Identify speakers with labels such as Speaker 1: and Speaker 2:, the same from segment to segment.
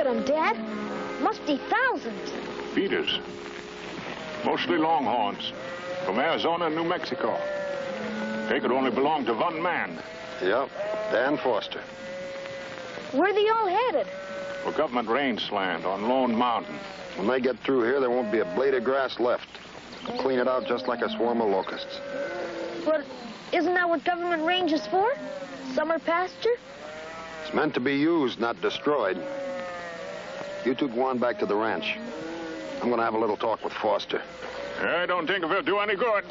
Speaker 1: at them, Dad. Must be thousands.
Speaker 2: Beaters. Mostly longhorns. From Arizona and New Mexico. They could only belong to one man.
Speaker 3: Yep, Dan Foster.
Speaker 1: Where are they all headed?
Speaker 2: For government rangeland on Lone Mountain.
Speaker 3: When they get through here, there won't be a blade of grass left. Clean it out just like a swarm of locusts.
Speaker 1: But isn't that what government range is for? Summer pasture?
Speaker 3: It's meant to be used, not destroyed. You two go on back to the ranch. I'm going to have a little talk with Foster.
Speaker 2: I don't think it'll do any good.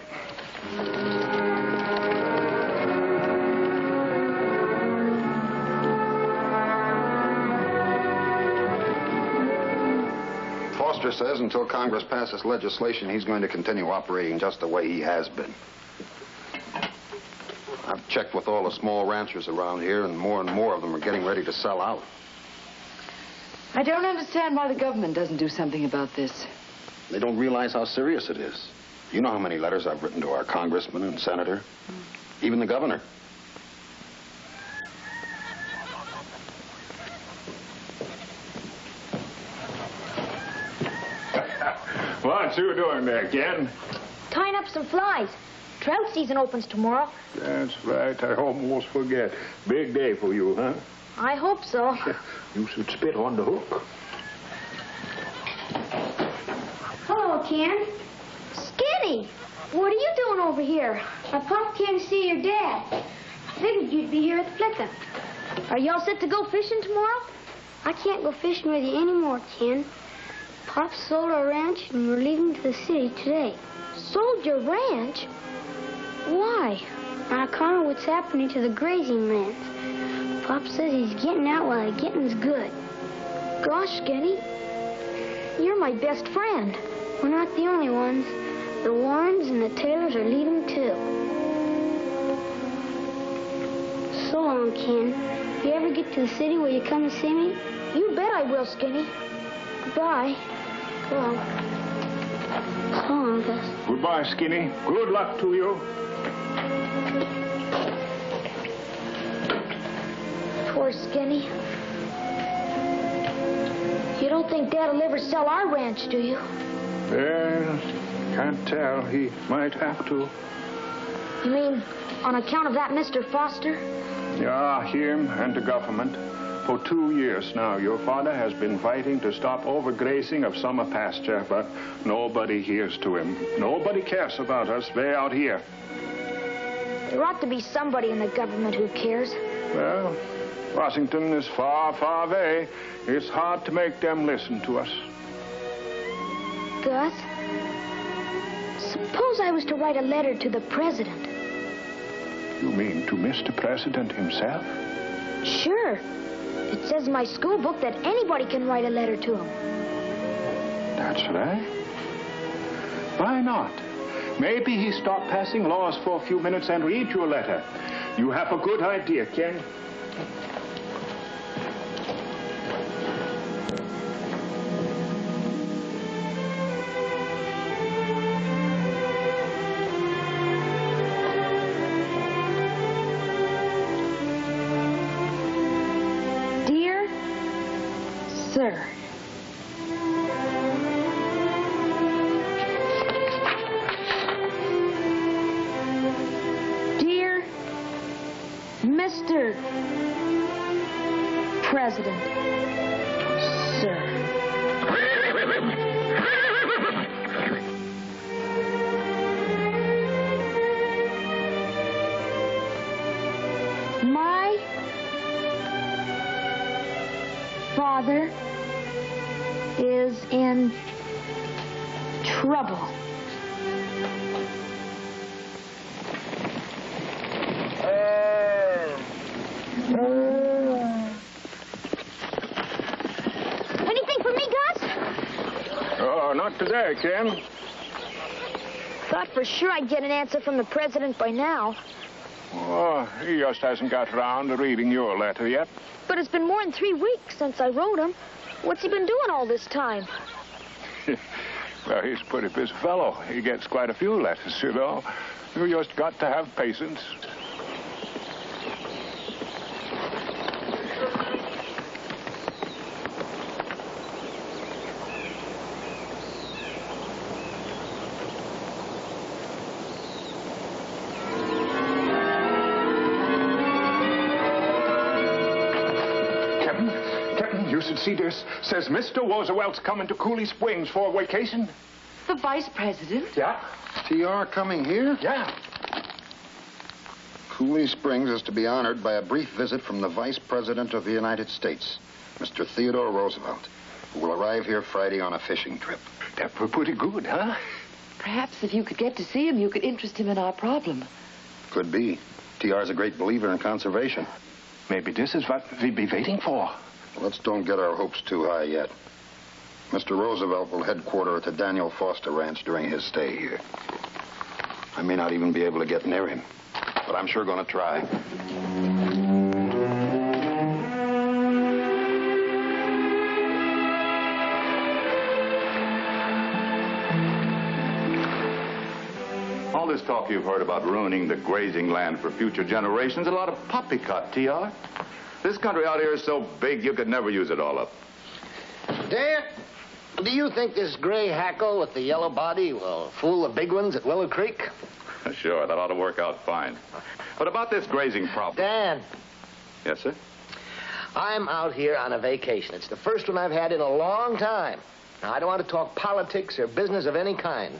Speaker 3: Foster says until Congress passes legislation, he's going to continue operating just the way he has been. I've checked with all the small ranchers around here, and more of them are getting ready to sell out.
Speaker 4: I don't understand why the government doesn't do something about this.
Speaker 3: They don't realize how serious it is. You know how many letters I've written to our congressman and senator, even the governor.
Speaker 2: What you doing there, Ken?
Speaker 1: Tying up some flies. Trout season opens tomorrow.
Speaker 2: That's right. I almost forget. Big day for you, huh?
Speaker 1: I hope so.
Speaker 2: You should spit on the hook.
Speaker 5: Hello, Ken.
Speaker 1: Skinny, what are you doing over here?
Speaker 5: I popped in to see your dad. Figured you'd be here at the Flicka.
Speaker 1: Are y'all set to go fishing tomorrow?
Speaker 5: I can't go fishing with you anymore, Ken. Pop sold our ranch and we're leaving to the city today.
Speaker 1: Sold your ranch? Why?
Speaker 5: On account of what's happening to the grazing lands. Pop says he's getting out while the getting's good.
Speaker 1: Gosh, Skinny, you're my best friend.
Speaker 5: We're not the only ones. The Warrens and the Taylors are leaving too. So long, Ken. If you ever get to the city, will you come and see me?
Speaker 1: You bet I will, Skinny. Goodbye.
Speaker 5: Go on. So long, Gus.
Speaker 2: Goodbye, Skinny. Good luck to you.
Speaker 1: Poor Skinny. You don't think Dad'll ever sell our ranch, do you?
Speaker 2: Well, can't tell. He might have to.
Speaker 1: You mean on account of that Mr. Foster?
Speaker 2: Yeah, him and the government. For 2 years now, your father has been fighting to stop overgrazing of summer pasture, but nobody hears to him. Nobody cares about us way out here.
Speaker 1: There ought to be somebody in the government who cares.
Speaker 2: Well, Washington is far, far away. It's hard to make them listen to us.
Speaker 1: Gus, suppose I was to write a letter to the president.
Speaker 2: You mean to Mr. President himself?
Speaker 1: Sure. It says in my school book that anybody can write a letter to him.
Speaker 2: That's right. Why not? Maybe he stopped passing laws for a few minutes and read your letter. You have a good idea, Ken.
Speaker 1: Dear Sir, dear Mr. President, sir. My father is in trouble. Anything for me, Gus?
Speaker 2: Oh, not today, Ken.
Speaker 1: Thought for sure I'd get an answer from the president by now.
Speaker 2: Oh, he just hasn't got around to reading your letter yet.
Speaker 1: But it's been more than 3 weeks since I wrote him. What's he been doing all this time?
Speaker 2: Well, he's a pretty busy fellow. He gets quite a few letters, you know. You just got to have patience. should see this. Says Mr. Roosevelt's coming to Cooley Springs for a vacation.
Speaker 4: The vice president?
Speaker 2: Yeah.
Speaker 3: TR coming here?
Speaker 2: Yeah.
Speaker 3: Cooley Springs is to be honored by a brief visit from the Vice President of the United States, Mr. Theodore Roosevelt, who will arrive here Friday on a fishing trip.
Speaker 2: That were pretty good, huh?
Speaker 4: Perhaps if you could get to see him, you could interest him in our problem.
Speaker 3: Could be. TR's a great believer in conservation.
Speaker 2: Maybe this is what we'd be waiting for.
Speaker 3: Let's don't get our hopes too high yet. Mr. Roosevelt will headquarter at the Daniel Foster Ranch during his stay here. I may not even be able to get near him, but I'm sure going to try.
Speaker 6: All this talk you've heard about ruining the grazing land for future generations, a lot of poppycock, TR. This country out here is so big you could never use it all up.
Speaker 7: Dad, do you think this gray hackle with the yellow body will fool the big ones at Willow Creek?
Speaker 6: Sure, that ought to work out fine. But about this grazing problem...
Speaker 7: Dan,
Speaker 6: Yes, sir?
Speaker 7: I'm out here on a vacation. It's the first one I've had in a long time. Now, I don't want to talk politics or business of any kind.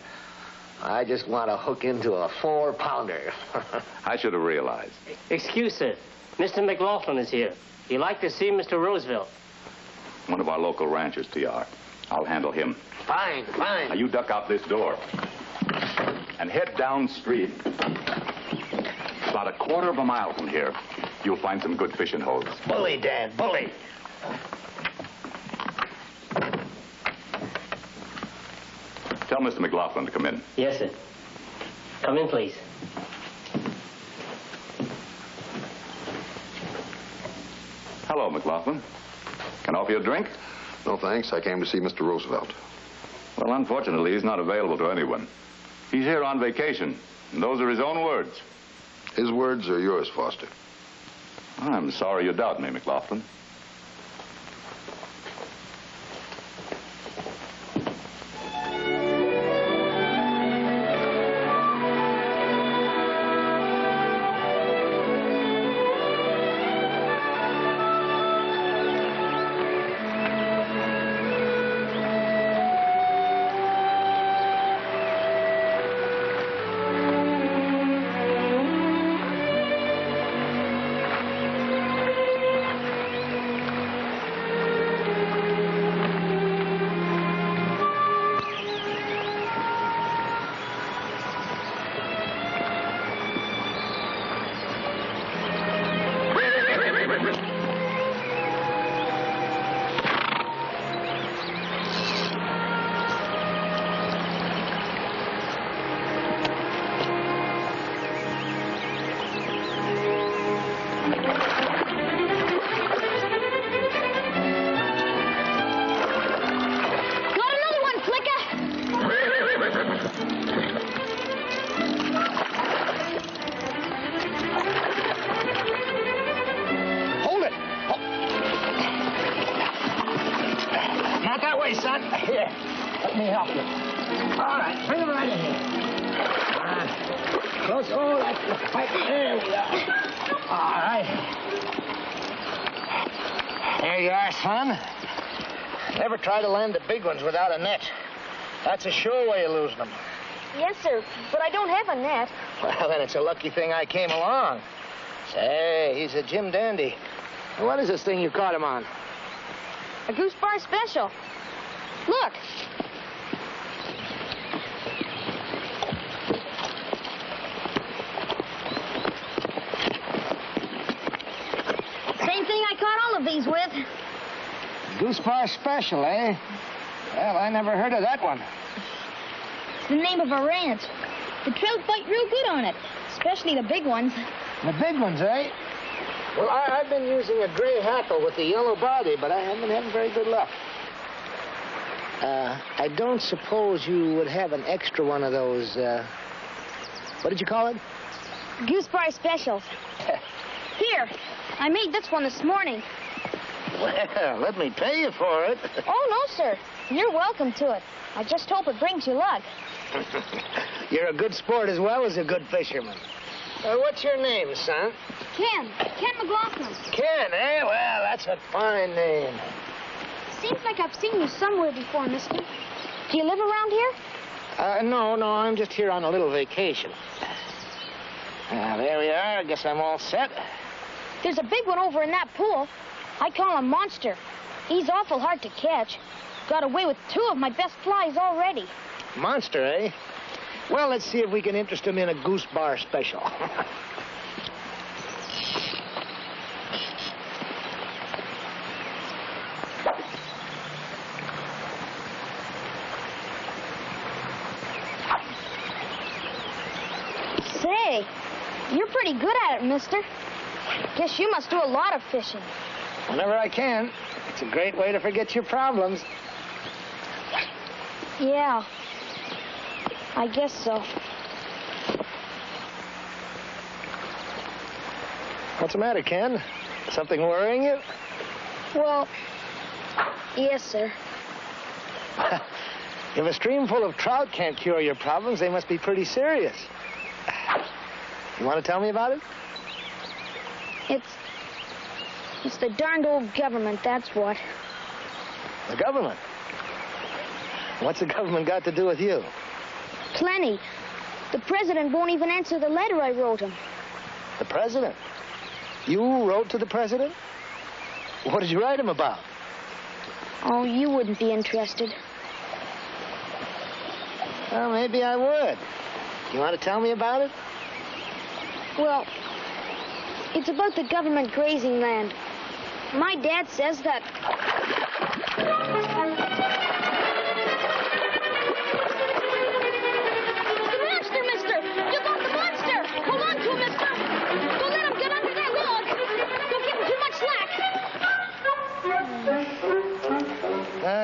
Speaker 7: I just want to hook into a 4-pounder.
Speaker 6: I should have realized.
Speaker 8: Excuse, sir. Mr. McLaughlin is here. He'd like to see Mr. Roosevelt.
Speaker 6: One of our local ranchers, TR. I'll handle him.
Speaker 7: Fine, fine.
Speaker 6: Now, you duck out this door and head down street. About a quarter of a mile from here, you'll find some good fishing holes.
Speaker 7: Bully, Dad, bully.
Speaker 6: Tell Mr. McLaughlin to come in.
Speaker 8: Yes, sir. Come in, please.
Speaker 6: Hello, McLaughlin. Can I offer you a drink?
Speaker 3: No, thanks. I came to see Mr. Roosevelt.
Speaker 6: Well, unfortunately, he's not available to anyone. He's here on vacation, and those are his own words.
Speaker 3: His words are yours, Foster.
Speaker 6: I'm sorry you doubt me, McLaughlin.
Speaker 7: Here, let me help you. All right, bring him right in here. Close. Oh, that's the pipe. There we are. All right. There you are, son. Never try to land the big ones without a net. That's a sure way of losing them.
Speaker 1: Yes, sir, but I don't have a net.
Speaker 7: Well, then it's a lucky thing I came along. Say, he's a Jim Dandy. What is this thing you caught him on?
Speaker 1: A goose bar special. Look. Same thing I caught all of these with.
Speaker 7: Goose bar special, eh? Well, I never heard of that one.
Speaker 1: It's the name of a ranch. The trout bite real good on it, especially the big ones.
Speaker 7: The big ones, eh? Well, I've been using a gray hackle with the yellow body, but I haven't been having very good luck. I don't suppose you would have an extra one of those, what did you call it?
Speaker 1: Goose bar specials. Here, I made this one this morning.
Speaker 7: Well, let me pay you for it.
Speaker 1: Oh, no, sir. You're welcome to it. I just hope it brings you luck.
Speaker 7: You're a good sport as well as a good fisherman. What's your name, son?
Speaker 1: Ken McLaughlin.
Speaker 7: Ken, eh? Well, that's a fine name.
Speaker 5: seems like I've seen you somewhere before, mister. Do you live around here?
Speaker 7: No, I'm just here on a little vacation. There we are. I guess I'm all set.
Speaker 1: There's a big one over in that pool. I call him Monster. He's awful hard to catch. Got away with 2 of my best flies already.
Speaker 7: Monster, eh? Well, let's see if we can interest him in a goose bar special.
Speaker 1: Say, you're pretty good at it, mister. Guess you must do a lot of fishing.
Speaker 7: Whenever I can. It's a great way to forget your problems.
Speaker 1: Yeah, I guess so.
Speaker 7: What's the matter, Ken? Something worrying you?
Speaker 1: Well, yes, sir.
Speaker 7: If a stream full of trout can't cure your problems, they must be pretty serious. You want to tell me about it?
Speaker 1: It's the darned old government, that's what.
Speaker 7: The government? What's the government got to do with you?
Speaker 1: Plenty. The president won't even answer the letter I wrote him.
Speaker 7: The president? You wrote to the president? What did you write him about?
Speaker 1: Oh, you wouldn't be interested.
Speaker 7: Well, maybe I would. You want to tell me about it?
Speaker 1: Well, it's about the government grazing land. My dad says that... The monster, mister! You got the monster! Hold on to him, mister! Don't let him get under that log! Don't give him too much slack!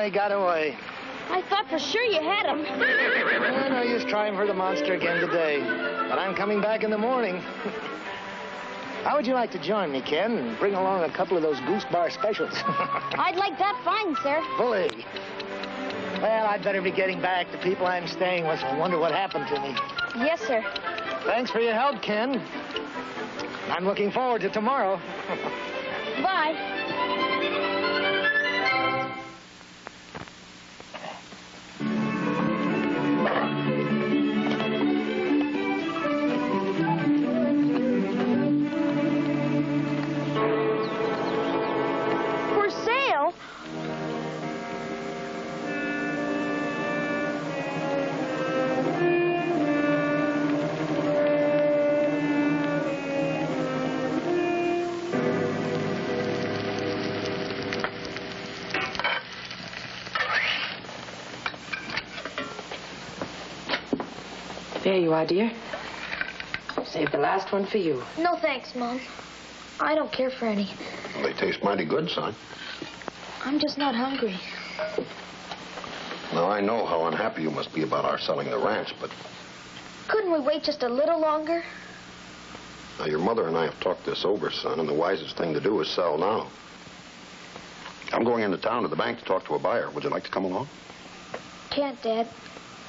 Speaker 7: He got away.
Speaker 1: I thought for sure you had him.
Speaker 7: No use trying for the monster again today. But I'm coming back in the morning. How would you like to join me, Ken, and bring along a couple of those goose bar specials?
Speaker 1: I'd like that fine, sir.
Speaker 7: Bully. Well, I'd better be getting back. The people I'm staying with will wonder what happened to me.
Speaker 1: Yes, sir.
Speaker 7: Thanks for your help, Ken. I'm looking forward to tomorrow.
Speaker 1: Bye.
Speaker 4: There you are, dear. Save the last one for you.
Speaker 1: No thanks, Mom. I don't care for any.
Speaker 3: Well, they taste mighty good, son.
Speaker 1: I'm just not hungry.
Speaker 3: Now, I know how unhappy you must be about our selling the ranch, but...
Speaker 1: Couldn't we wait just a little longer?
Speaker 3: Now, your mother and I have talked this over, son, and the wisest thing to do is sell now. I'm going into town to the bank to talk to a buyer. Would you like to come along?
Speaker 1: Can't, Dad.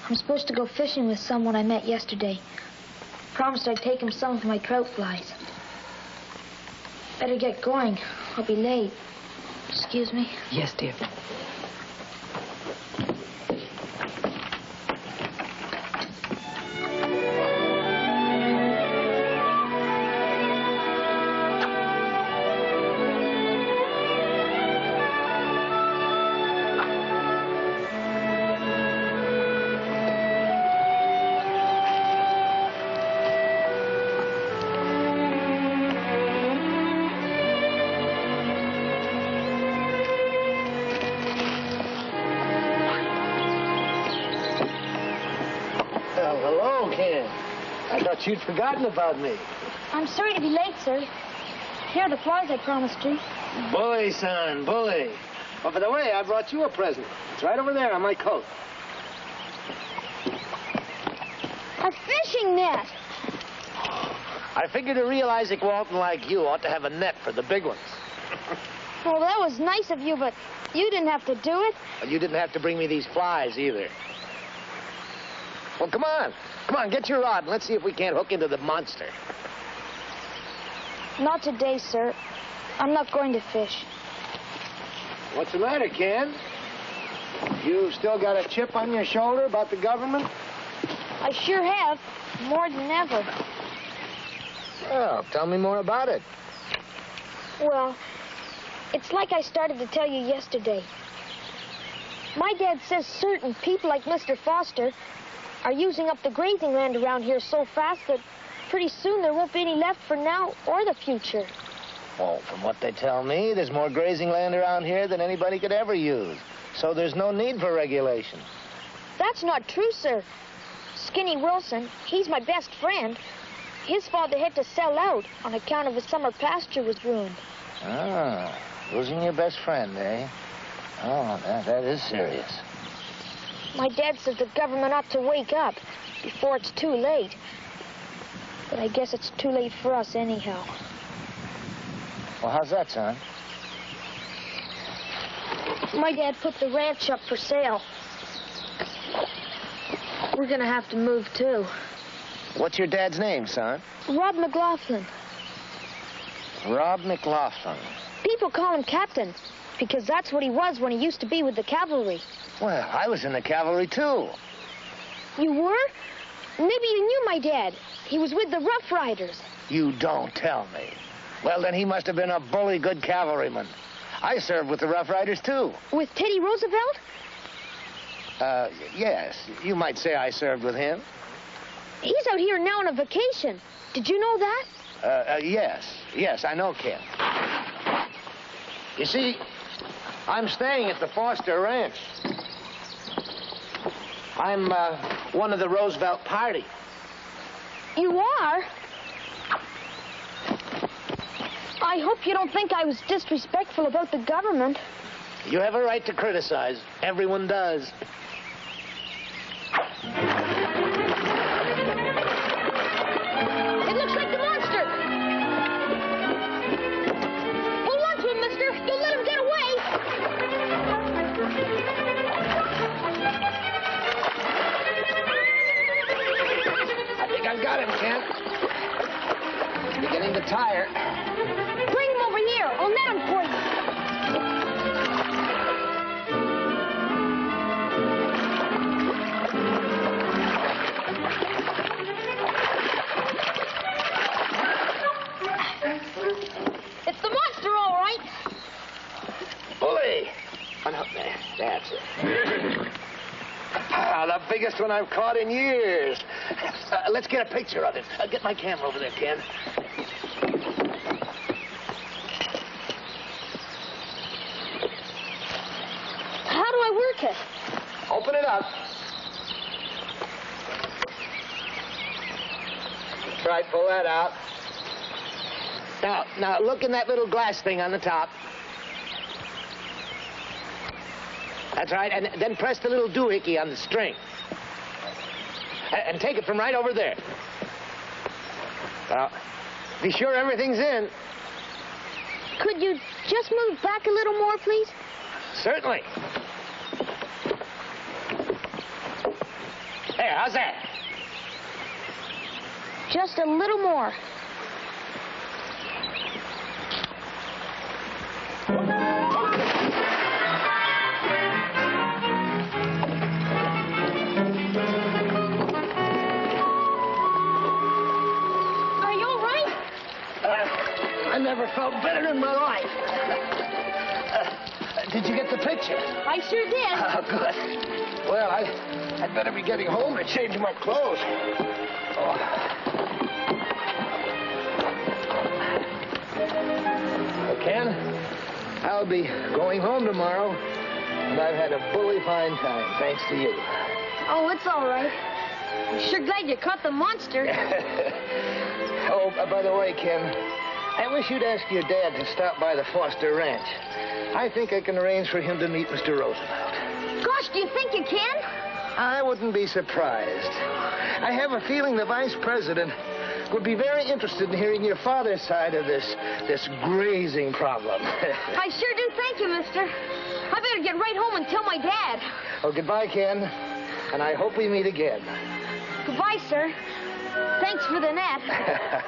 Speaker 1: I'm supposed to go fishing with someone I met yesterday. Promised I'd take him some of my trout flies. Better get going. I'll be late. Excuse me?
Speaker 4: Yes, dear.
Speaker 7: You'd forgotten about me.
Speaker 1: I'm sorry to be late, sir. Here are the flies I promised you.
Speaker 7: Bully, son, bully. Oh, by the way, I brought you a present. It's right over there on my coat.
Speaker 1: A fishing net.
Speaker 7: I figured a real Isaac Walton like you ought to have a net for the big ones.
Speaker 1: Well, that was nice of you, but you didn't have to do it.
Speaker 7: Well, you didn't have to bring me these flies either. Well, come on. Come on, get your rod and let's see if we can't hook into the monster.
Speaker 1: Not today, sir. I'm not going to fish.
Speaker 7: What's the matter, Ken? You still got a chip on your shoulder about the government?
Speaker 1: I sure have. More than ever.
Speaker 7: Well, tell me more about it.
Speaker 1: Well, it's like I started to tell you yesterday. My dad says certain people like Mr. Foster are using up the grazing land around here so fast that pretty soon there won't be any left for now or the future.
Speaker 7: Well, from what they tell me, there's more grazing land around here than anybody could ever use. So there's no need for regulation.
Speaker 1: That's not true, sir. Skinny Wilson, he's my best friend. His father had to sell out on account of his summer pasture was ruined.
Speaker 7: Ah, losing your best friend, eh? Oh, that is serious.
Speaker 1: My dad says the government ought to wake up before it's too late. But I guess it's too late for us anyhow.
Speaker 7: Well, how's that, son?
Speaker 1: My dad put the ranch up for sale. We're gonna have to move, too.
Speaker 7: What's your dad's name, son?
Speaker 1: Rob McLaughlin.
Speaker 7: Rob McLaughlin.
Speaker 1: People call him Captain, because that's what he was when he used to be with the cavalry.
Speaker 7: Well, I was in the cavalry, too.
Speaker 1: You were? Maybe you knew my dad. He was with the Rough Riders.
Speaker 7: You don't tell me. Well, then he must have been a bully good cavalryman. I served with the Rough Riders, too.
Speaker 1: With Teddy Roosevelt?
Speaker 7: Yes. You might say I served with him.
Speaker 1: He's out here now on a vacation. Did you know that?
Speaker 7: Yes. Yes, I know, Ken. You see, I'm staying at the Foster Ranch. I'm, one of the Roosevelt party.
Speaker 1: You are? I hope you don't think I was disrespectful about the government.
Speaker 7: You have a right to criticize. Everyone does.
Speaker 1: It looks like the monster. Hold on to him, mister. Don't let him get away.
Speaker 7: I think I've got him, Ken. Beginning to tire.
Speaker 1: Bring him over here. I'll net him for you. It's the monster, all right.
Speaker 7: Bully! Unhook there. That's it. The biggest one I've caught in years. Let's get a picture of it. Get my camera over there, Ken.
Speaker 1: How do I work it?
Speaker 7: Open it up. Right, pull that out. Now, look in that little glass thing on the top. That's right, and then press the little doohickey on the string. And take it from right over there. Now, be sure everything's in.
Speaker 1: Could you just move back a little more, please?
Speaker 7: Certainly. There, how's that?
Speaker 1: Just a little more. Are you all right?
Speaker 7: I never felt better in my life. Did you get the picture?
Speaker 1: I sure did.
Speaker 7: Oh, good. Well, I'd better be getting home to change my clothes. Oh. Ken, I'll be going home tomorrow, and I've had a bully fine time, thanks to you.
Speaker 1: Oh, it's all right. I'm sure glad you caught the monster.
Speaker 7: Oh, by the way, Ken, I wish you'd ask your dad to stop by the Foster Ranch. I think I can arrange for him to meet Mr. Roosevelt.
Speaker 1: Gosh, do you think you can?
Speaker 7: I wouldn't be surprised. I have a feeling the vice president would be very interested in hearing your father's side of this grazing problem.
Speaker 1: I sure do thank you, mister. I better get right home and tell my dad.
Speaker 7: Oh, goodbye, Ken. And I hope we meet again.
Speaker 1: Goodbye, sir. Thanks for the net.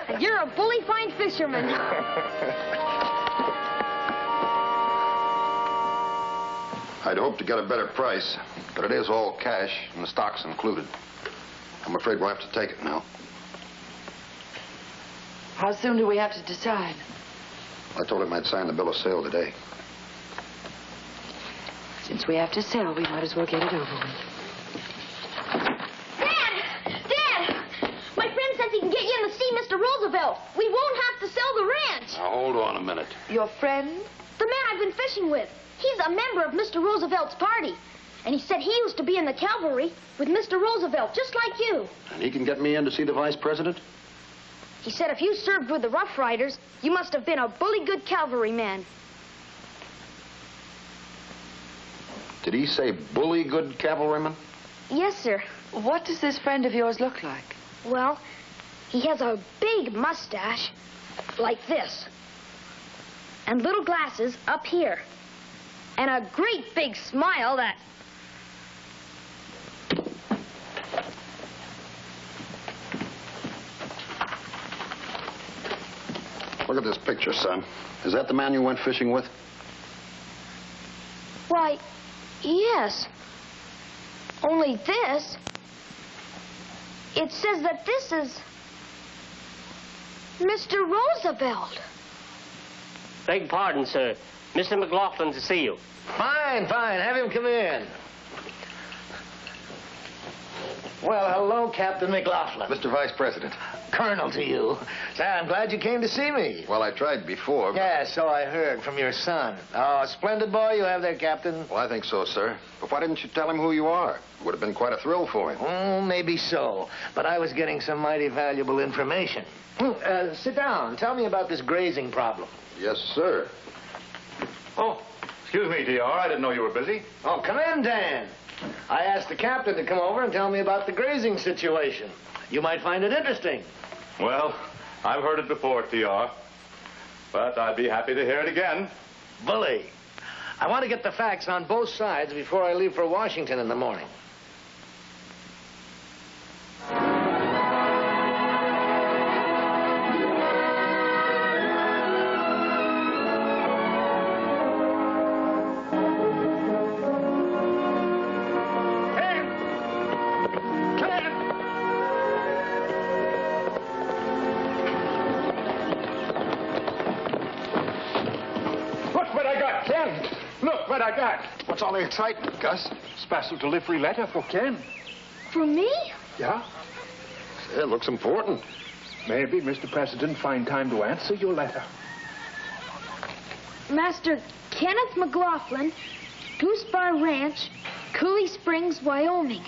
Speaker 1: And you're a bully fine fisherman.
Speaker 3: I'd hoped to get a better price, but it is all cash, and the stock's included. I'm afraid we'll have to take it now.
Speaker 4: How soon do we have to decide?
Speaker 3: I told him I'd sign the bill of sale today.
Speaker 4: Since we have to sell, we might as well get it over with.
Speaker 1: Dad! My friend says he can get you in to see Mr. Roosevelt. We won't have to sell the ranch.
Speaker 3: Now, hold on a minute.
Speaker 4: Your friend?
Speaker 1: The man I've been fishing with. He's a member of Mr. Roosevelt's party. And he said he used to be in the cavalry with Mr. Roosevelt, just like you.
Speaker 3: And he can get me in to see the vice president?
Speaker 1: He said if you served with the Rough Riders, you must have been a bully good cavalryman.
Speaker 3: Did he say bully good cavalryman?
Speaker 1: Yes, sir.
Speaker 4: What does this friend of yours look like?
Speaker 1: Well, he has a big mustache, like this. And little glasses up here. And a great big smile that...
Speaker 3: Look at this picture, son. Is that the man you went fishing with?
Speaker 1: Why, yes. Only this... It says that this is... Mr. Roosevelt.
Speaker 8: Beg pardon, sir. Mr. McLaughlin to see you.
Speaker 7: Fine, fine. Have him come in. Well, hello, Captain McLaughlin.
Speaker 3: Mr. Vice President.
Speaker 7: Colonel to you. Say, I'm glad you came to see me.
Speaker 3: Well, I tried before, but...
Speaker 7: Yeah, so I heard from your son. Oh, a splendid boy you have there, Captain.
Speaker 3: Well, I think so, sir. But why didn't you tell him who you are? It would have been quite a thrill for him.
Speaker 7: Oh, maybe so. But I was getting some mighty valuable information. Sit down. Tell me about this grazing problem.
Speaker 3: Yes, sir.
Speaker 6: Oh, excuse me, DR. I didn't know you were busy.
Speaker 7: Oh, come in, Dan. I asked the captain to come over and tell me about the grazing situation. You might find it interesting.
Speaker 6: Well, I've heard it before, TR. But I'd be happy to hear it again.
Speaker 7: Bully. I want to get the facts on both sides before I leave for Washington in the morning.
Speaker 3: What's all the excitement, Gus?
Speaker 2: Special delivery letter for Ken.
Speaker 1: For me?
Speaker 2: Yeah?
Speaker 3: It looks important.
Speaker 2: Maybe Mr. President find time to answer your letter.
Speaker 1: Master Kenneth McLaughlin, Goose Bar Ranch, Coulee Springs, Wyoming.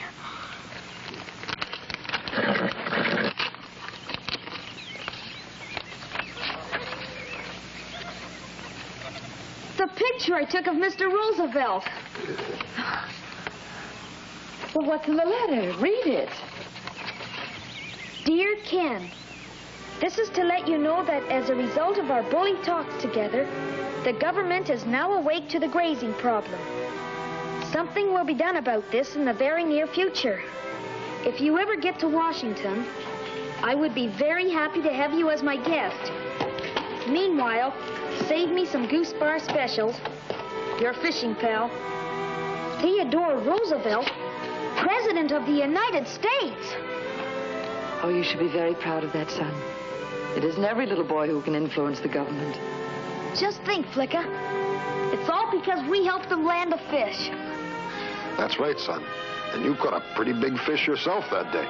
Speaker 1: The picture I took of Mr. Roosevelt.
Speaker 4: Well, what's in the letter? Read it.
Speaker 1: Dear Ken, this is to let you know that as a result of our bully talks together, the government is now awake to the grazing problem. Something will be done about this in the very near future. If you ever get to Washington, I would be very happy to have you as my guest. Meanwhile, save me some Goose Bar specials. Your fishing pal, Theodore Roosevelt, President of the United States.
Speaker 4: Oh, you should be very proud of that, son. It isn't every little boy who can influence the government.
Speaker 1: Just think, Flicka. It's all because we helped them land a fish.
Speaker 3: That's right, son. And you caught a pretty big fish yourself that day.